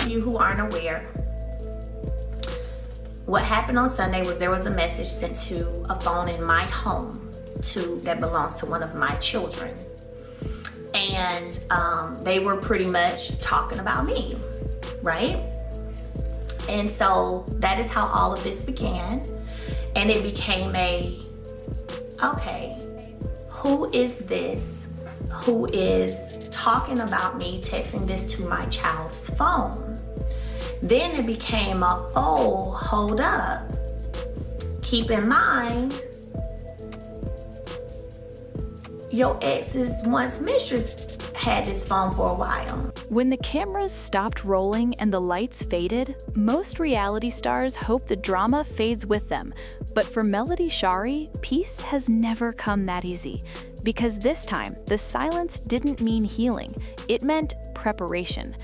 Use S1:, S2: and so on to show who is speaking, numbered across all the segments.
S1: of you who aren't aware, what happened on Sunday was there was a message sent to a phone in my home that belongs to one of my children. And they were pretty much talking about me, right? And so that is how all of this began. And it became okay, who is this who is talking about me, texting this to my child's phone? Then it became oh, hold up. Keep in mind, your ex's once mistress had this phone for a while.
S2: When the cameras stopped rolling and the lights faded, most reality stars hope the drama fades with them. But for Melody Shari, peace has never come that easy. Because this time, the silence didn't mean healing, it meant preparation.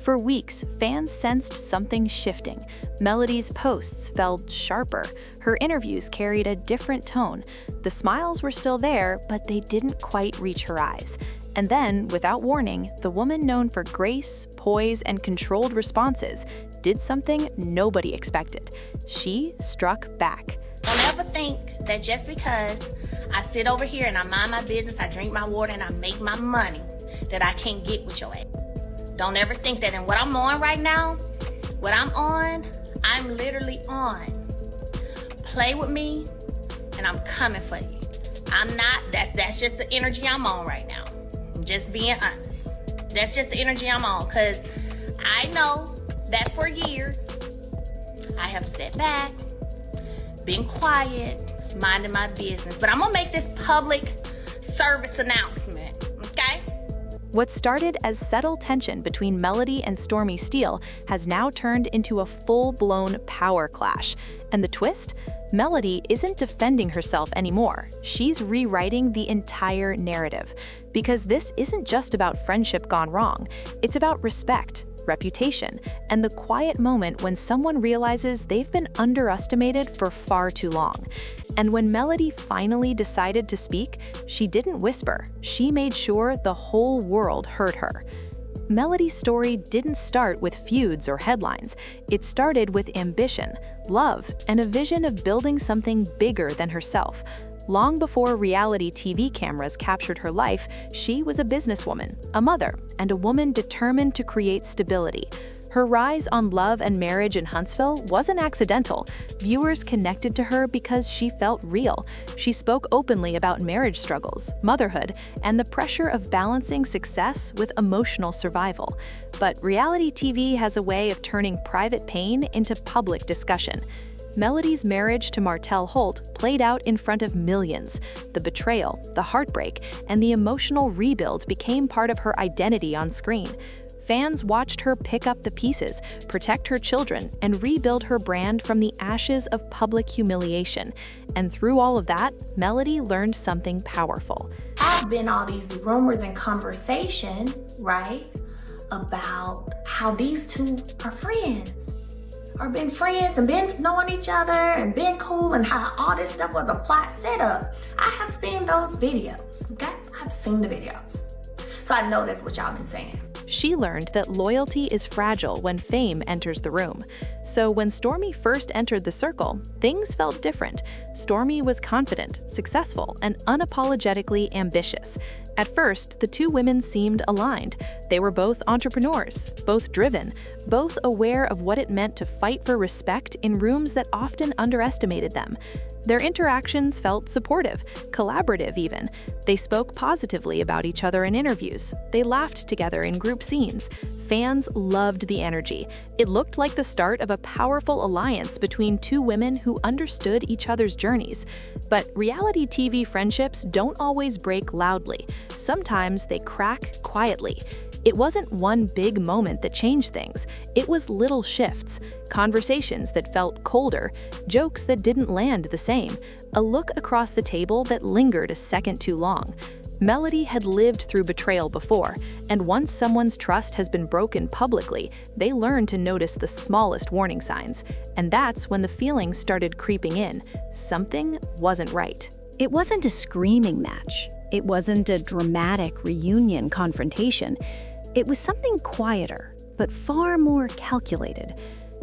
S2: For weeks, fans sensed something shifting. Melody's posts felt sharper. Her interviews carried a different tone. The smiles were still there, but they didn't quite reach her eyes. And then, without warning, the woman known for grace, poise, and controlled responses did something nobody expected. She struck back.
S1: Don't ever think that just because I sit over here and I mind my business, I drink my water, and I make my money, that I can't get with your ass. Don't ever think that in what I'm on right now, what I'm on, I'm literally on. Play with me, and I'm coming for you. I'm not, that's just the energy I'm on right now. I'm just being honest. That's just the energy I'm on, because I know that for years, I have sat back, been quiet, minding my business. But I'm gonna make this public service announcement, okay?
S2: What started as subtle tension between Melody and Stormi Steele has now turned into a full-blown power clash. And the twist? Melody isn't defending herself anymore. She's rewriting the entire narrative. Because this isn't just about friendship gone wrong. It's about respect, reputation, and the quiet moment when someone realizes they've been underestimated for far too long. And when Melody finally decided to speak, she didn't whisper. She made sure the whole world heard her. Melody's story didn't start with feuds or headlines. It started with ambition, love, and a vision of building something bigger than herself. Long before reality TV cameras captured her life, she was a businesswoman, a mother, and a woman determined to create stability. Her rise on Love and Marriage in Huntsville wasn't accidental. Viewers connected to her because she felt real. She spoke openly about marriage struggles, motherhood, and the pressure of balancing success with emotional survival. But reality TV has a way of turning private pain into public discussion. Melody's marriage to Martell Holt played out in front of millions. The betrayal, the heartbreak, and the emotional rebuild became part of her identity on screen. Fans watched her pick up the pieces, protect her children, and rebuild her brand from the ashes of public humiliation. And through all of that, Melody learned something powerful.
S1: I've been all these rumors and conversation, right, about how these two are friends. Or been friends and been knowing each other and been cool, and how all this stuff was a plot setup. I have seen those videos, okay? I've seen the videos. So I know that's what y'all been saying.
S2: She learned that loyalty is fragile when fame enters the room. So when Stormi first entered the circle, things felt different. Stormi was confident, successful, and unapologetically ambitious. At first, the two women seemed aligned. They were both entrepreneurs, both driven, both aware of what it meant to fight for respect in rooms that often underestimated them. Their interactions felt supportive, collaborative even. They spoke positively about each other in interviews. They laughed together in group scenes. Fans loved the energy. It looked like the start of a powerful alliance between two women who understood each other's journeys. But reality TV friendships don't always break loudly. Sometimes they crack quietly. It wasn't one big moment that changed things. It was little shifts, conversations that felt colder, jokes that didn't land the same, a look across the table that lingered a second too long. Melody had lived through betrayal before, and once someone's trust has been broken publicly, they learn to notice the smallest warning signs. And that's when the feelings started creeping in. Something wasn't right.
S3: It wasn't a screaming match. It wasn't a dramatic reunion confrontation. It was something quieter, but far more calculated.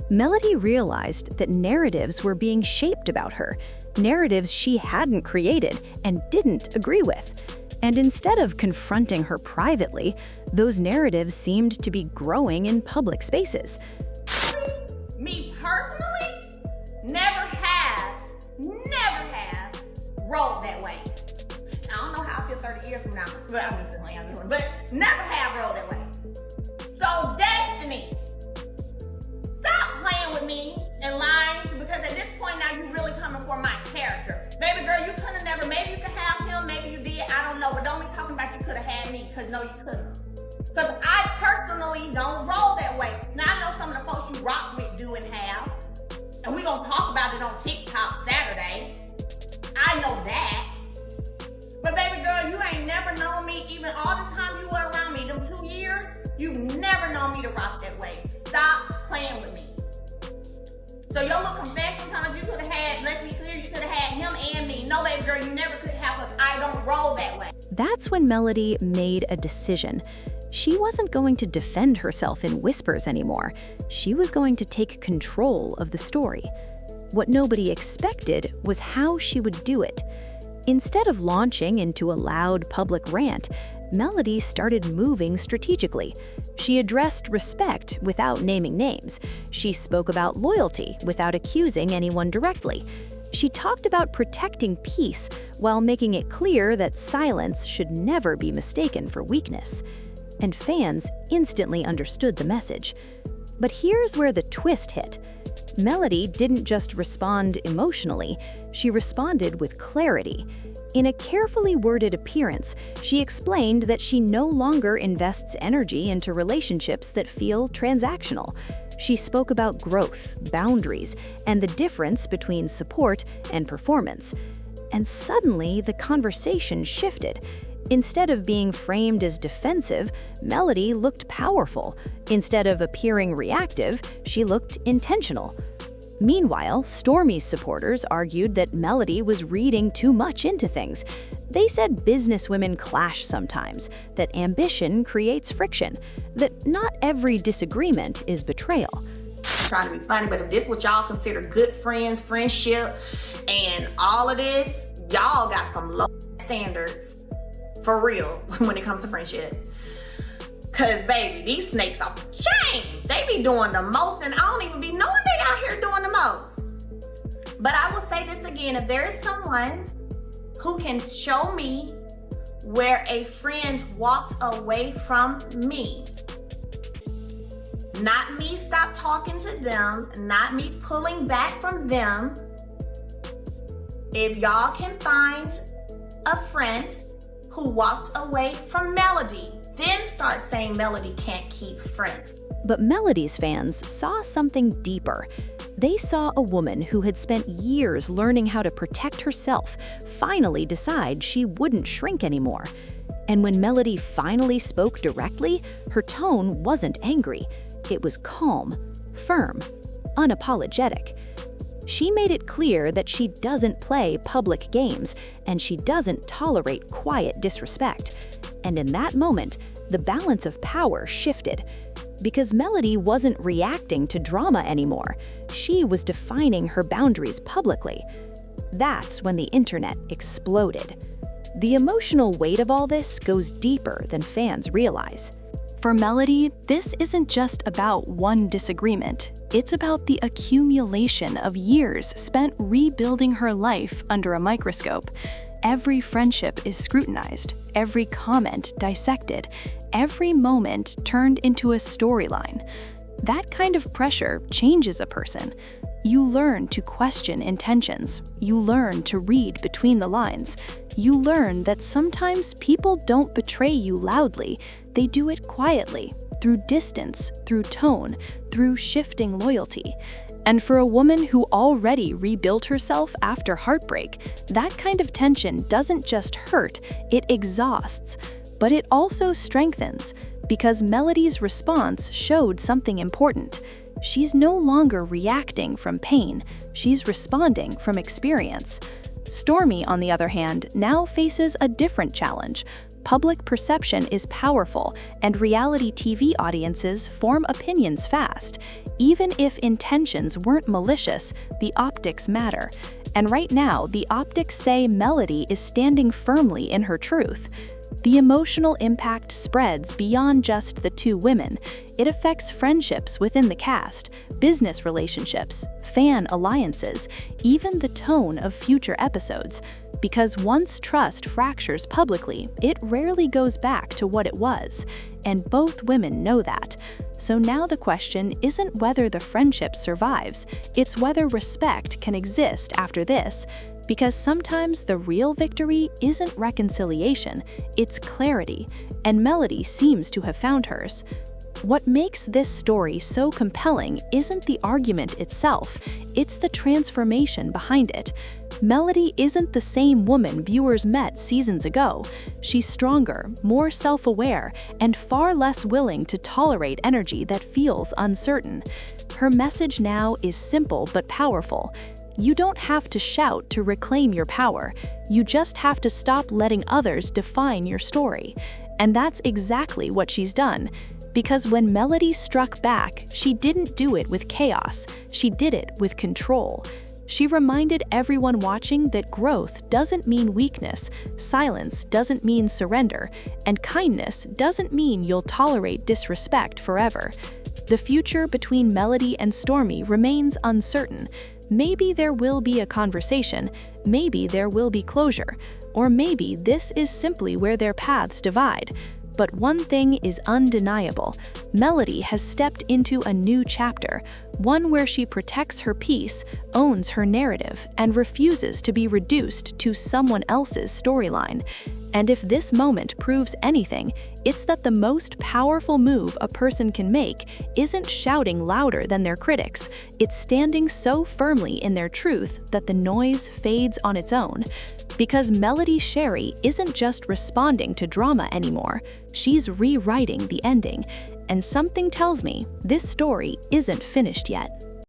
S3: Melody realized that narratives were being shaped about her, narratives she hadn't created and didn't agree with. And instead of confronting her privately, those narratives seemed to be growing in public spaces.
S1: Me personally, never have rolled that way. I don't know how I feel 30 years from now, but I'm just playing, but never have rolled that way. So Destiny, stop playing with me and lying, because at this point now you're really coming for my character. Baby girl, you could have never, maybe you could have him, maybe you did, I don't know, but don't be talking about you could have had me, because no, you couldn't. Because I personally don't roll that way. Now I know some of the folks you rock with do and have, and we gonna talk about it on TikTok Saturday. I know that. But baby girl, you ain't never known me, even all the time you were around me, them 2 years, you've never known me to rock that way. Stop playing with me. So your little confession times, you could have had, let's be clear, you could have had him and me. No, baby girl, you never could have, because I don't roll that way.
S3: That's when Melody made a decision. She wasn't going to defend herself in whispers anymore. She was going to take control of the story. What nobody expected was how she would do it. Instead of launching into a loud public rant, Melody started moving strategically. She addressed respect without naming names. She spoke about loyalty without accusing anyone directly. She talked about protecting peace while making it clear that silence should never be mistaken for weakness. And fans instantly understood the message. But here's where the twist hit. Melody didn't just respond emotionally, she responded with clarity. In a carefully worded appearance, she explained that she no longer invests energy into relationships that feel transactional. She spoke about growth, boundaries, and the difference between support and performance. And suddenly, the conversation shifted. Instead of being framed as defensive, Melody looked powerful. Instead of appearing reactive, she looked intentional. Meanwhile, Stormi's supporters argued that Melody was reading too much into things. They said businesswomen clash sometimes, that ambition creates friction, that not every disagreement is betrayal.
S1: Trying to be funny, but if this is what y'all consider good friends, friendship, and all of this, y'all got some low standards. For real, when it comes to friendship. Cause baby, these snakes off the chain. They be doing the most, and I don't even be knowing they out here doing the most. But I will say this again, if there is someone who can show me where a friend walked away from me, not me stop talking to them, not me pulling back from them, if y'all can find a friend who walked away from Melody, then start saying Melody can't keep friends.
S3: But Melody's fans saw something deeper. They saw a woman who had spent years learning how to protect herself finally decide she wouldn't shrink anymore. And when Melody finally spoke directly, her tone wasn't angry. It was calm, firm, unapologetic. She made it clear that she doesn't play public games, and she doesn't tolerate quiet disrespect. And in that moment, the balance of power shifted. Because Melody wasn't reacting to drama anymore, she was defining her boundaries publicly. That's when the internet exploded. The emotional weight of all this goes deeper than fans realize.
S2: For Melody, this isn't just about one disagreement. It's about the accumulation of years spent rebuilding her life under a microscope. Every friendship is scrutinized, every comment dissected, every moment turned into a storyline. That kind of pressure changes a person. You learn to question intentions. You learn to read between the lines. You learn that sometimes people don't betray you loudly. They do it quietly, through distance, through tone, through shifting loyalty. And for a woman who already rebuilt herself after heartbreak, that kind of tension doesn't just hurt, it exhausts. But it also strengthens, because Melody's response showed something important. She's no longer reacting from pain, she's responding from experience. Stormi, on the other hand, now faces a different challenge. Public perception is powerful, and reality TV audiences form opinions fast. Even if intentions weren't malicious, the optics matter. And right now, the optics say Melody is standing firmly in her truth. The emotional impact spreads beyond just the two women. It affects friendships within the cast, business relationships, fan alliances, even the tone of future episodes. Because once trust fractures publicly, it rarely goes back to what it was. And both women know that. So now the question isn't whether the friendship survives, it's whether respect can exist after this. Because sometimes the real victory isn't reconciliation, it's clarity, and Melody seems to have found hers. What makes this story so compelling isn't the argument itself, it's the transformation behind it. Melody isn't the same woman viewers met seasons ago. She's stronger, more self-aware, and far less willing to tolerate energy that feels uncertain. Her message now is simple but powerful. You don't have to shout to reclaim your power. You just have to stop letting others define your story. And that's exactly what she's done. Because when Melody struck back, she didn't do it with chaos. She did it with control. She reminded everyone watching that growth doesn't mean weakness, silence doesn't mean surrender, and kindness doesn't mean you'll tolerate disrespect forever. The future between Melody and Stormi remains uncertain. Maybe there will be a conversation, maybe there will be closure, or maybe this is simply where their paths divide. But one thing is undeniable. Melody has stepped into a new chapter, one where she protects her peace, owns her narrative, and refuses to be reduced to someone else's storyline. And if this moment proves anything, it's that the most powerful move a person can make isn't shouting louder than their critics, it's standing so firmly in their truth that the noise fades on its own. Because Melody Shari isn't just responding to drama anymore, she's rewriting the ending. And something tells me this story isn't finished yet.